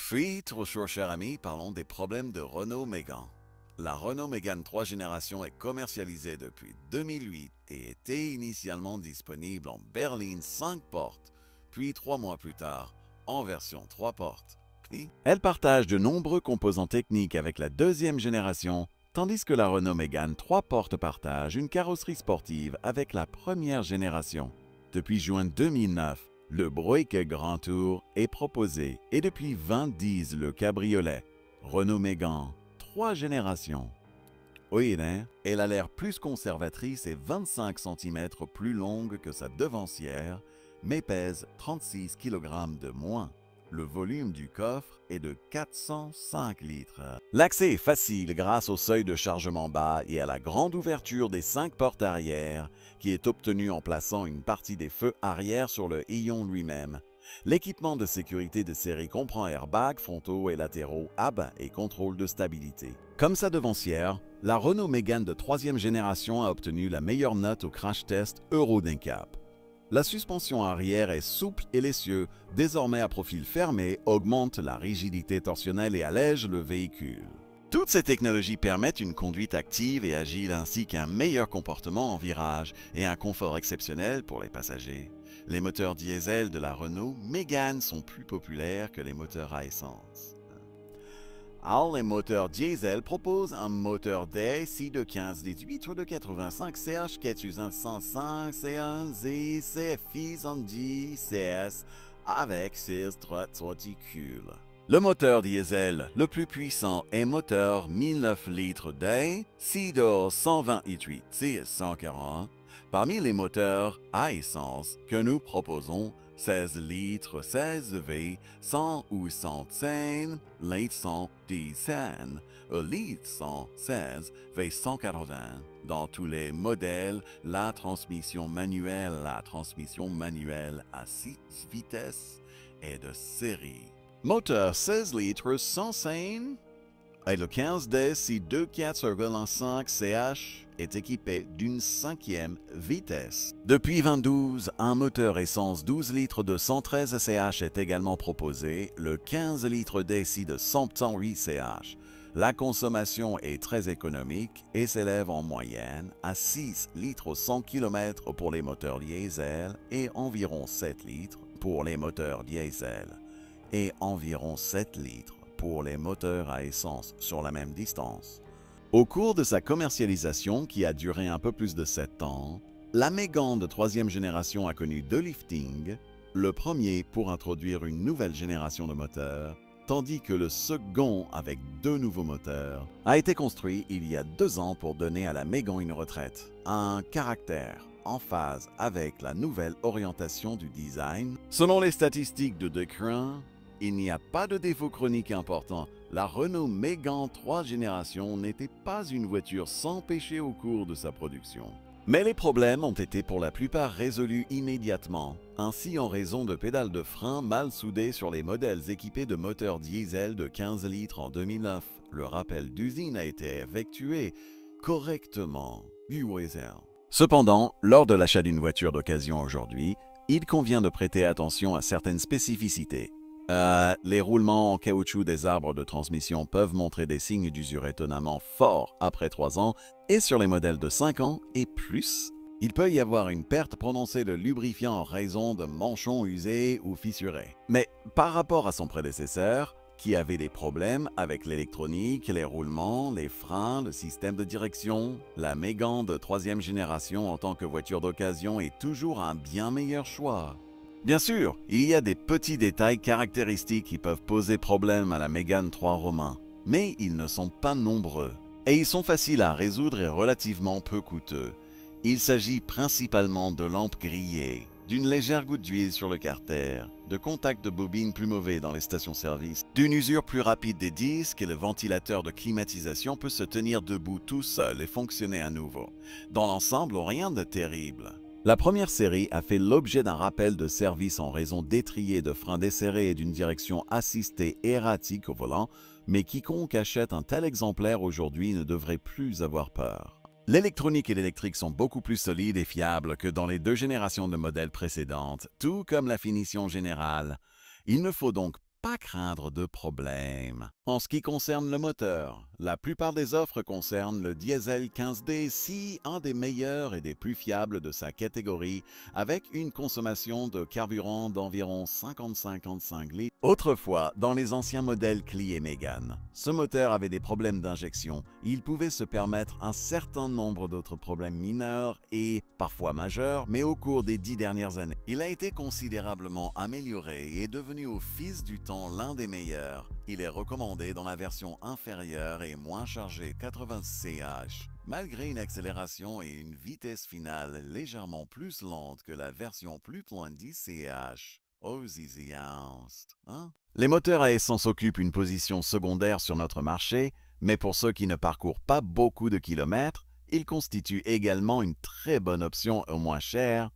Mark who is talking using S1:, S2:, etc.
S1: Puis, trop chaud, cher ami, parlons des problèmes de Renault Mégane. La Renault Mégane 3 génération est commercialisée depuis 2008 et était initialement disponible en berline 5 portes, puis 3 mois plus tard, en version 3 portes. Puis, elle partage de nombreux composants techniques avec la deuxième génération, tandis que la Renault Mégane 3 portes partage une carrosserie sportive avec la première génération. Depuis juin 2009, le Broike Grand Tour est proposé et depuis 2010 le cabriolet Renault Mégane 3 générations. Oui, elle a l'air plus conservatrice et 25 cm plus longue que sa devancière, mais pèse 36 kg de moins. Le volume du coffre est de 405 litres. L'accès est facile grâce au seuil de chargement bas et à la grande ouverture des 5 portes arrière qui est obtenue en plaçant une partie des feux arrière sur le Ion lui-même. L'équipement de sécurité de série comprend airbags frontaux et latéraux, AB et contrôle de stabilité. Comme sa devancière, la Renault Mégane de 3e génération a obtenu la meilleure note au crash test Euro NCAP. La suspension arrière est souple et l'essieu, désormais à profil fermé, augmente la rigidité torsionnelle et allège le véhicule. Toutes ces technologies permettent une conduite active et agile ainsi qu'un meilleur comportement en virage et un confort exceptionnel pour les passagers. Les moteurs diesel de la Renault Mégane sont plus populaires que les moteurs à essence. Alors, les moteurs diesel proposent un moteur DSI de 15-18 litres de 85 CH 405 C1 Z CFI 110 CS avec 6 réticules. Le moteur diesel le plus puissant est moteur 1009 litres D, CIDO 128 CS140. Parmi les moteurs à essence que nous proposons, 16 litres 16V, 100 ou 105 litres 110, litre 116 V180. Dans tous les modèles, la transmission manuelle à 6 vitesses est de série. Moteur 16 litres 105 et le 15D C24,5 CH est équipé d'une 5e vitesse. Depuis 2012, un moteur essence 12 litres de 113 CH est également proposé, le 15 litres DC de 108 CH. La consommation est très économique et s'élève en moyenne à 6 litres au 100 km pour les moteurs diesel et environ 7 litres pour les moteurs diesel et environ 7 litres pour les moteurs à essence sur la même distance. Au cours de sa commercialisation, qui a duré un peu plus de 7 ans, la Mégane de 3e génération a connu 2 liftings, le premier pour introduire une nouvelle génération de moteurs, tandis que le second, avec 2 nouveaux moteurs, a été construit il y a 2 ans pour donner à la Mégane une retraite, un caractère en phase avec la nouvelle orientation du design. Selon les statistiques de Decrin, il n'y a pas de défaut chronique important. La Renault Mégane 3 génération n'était pas une voiture sans péché au cours de sa production. Mais les problèmes ont été pour la plupart résolus immédiatement, ainsi en raison de pédales de frein mal soudées sur les modèles équipés de moteurs diesel de 15 litres en 2009. Le rappel d'usine a été effectué correctement. Cependant, lors de l'achat d'une voiture d'occasion aujourd'hui, il convient de prêter attention à certaines spécificités. Les roulements en caoutchouc des arbres de transmission peuvent montrer des signes d'usure étonnamment forts après 3 ans et sur les modèles de 5 ans et plus, il peut y avoir une perte prononcée de lubrifiant en raison de manchons usés ou fissurés. Mais par rapport à son prédécesseur, qui avait des problèmes avec l'électronique, les roulements, les freins, le système de direction, la Mégane de 3e génération en tant que voiture d'occasion est toujours un bien meilleur choix. Bien sûr, il y a des petits détails caractéristiques qui peuvent poser problème à la Mégane 3 Romain, mais ils ne sont pas nombreux. Et ils sont faciles à résoudre et relativement peu coûteux. Il s'agit principalement de lampes grillées, d'une légère goutte d'huile sur le carter, de contacts de bobine plus mauvais dans les stations-service, d'une usure plus rapide des disques et le ventilateur de climatisation peut se tenir debout tout seul et fonctionner à nouveau. Dans l'ensemble, rien de terrible. La première série a fait l'objet d'un rappel de service en raison d'étriers de freins desserrés et d'une direction assistée erratique au volant, mais quiconque achète un tel exemplaire aujourd'hui ne devrait plus avoir peur. L'électronique et l'électrique sont beaucoup plus solides et fiables que dans les 2 générations de modèles précédentes, tout comme la finition générale. Il ne faut donc pas craindre de problème. En ce qui concerne le moteur, la plupart des offres concernent le diesel 15D, un des meilleurs et des plus fiables de sa catégorie, avec une consommation de carburant d'environ 50-55 litres. Autrefois, dans les anciens modèles Clio et Mégane, ce moteur avait des problèmes d'injection. Il pouvait se permettre un certain nombre d'autres problèmes mineurs et parfois majeurs, mais au cours des 10 dernières années, il a été considérablement amélioré et est devenu au fil du temps l'un des meilleurs. Il est recommandé dans la version inférieure et moins chargée 80 ch, malgré une accélération et une vitesse finale légèrement plus lente que la version plus pleine 10 ch. Oh, easy hein? Les moteurs à essence occupent une position secondaire sur notre marché, mais pour ceux qui ne parcourent pas beaucoup de kilomètres, ils constituent également une très bonne option au moins chère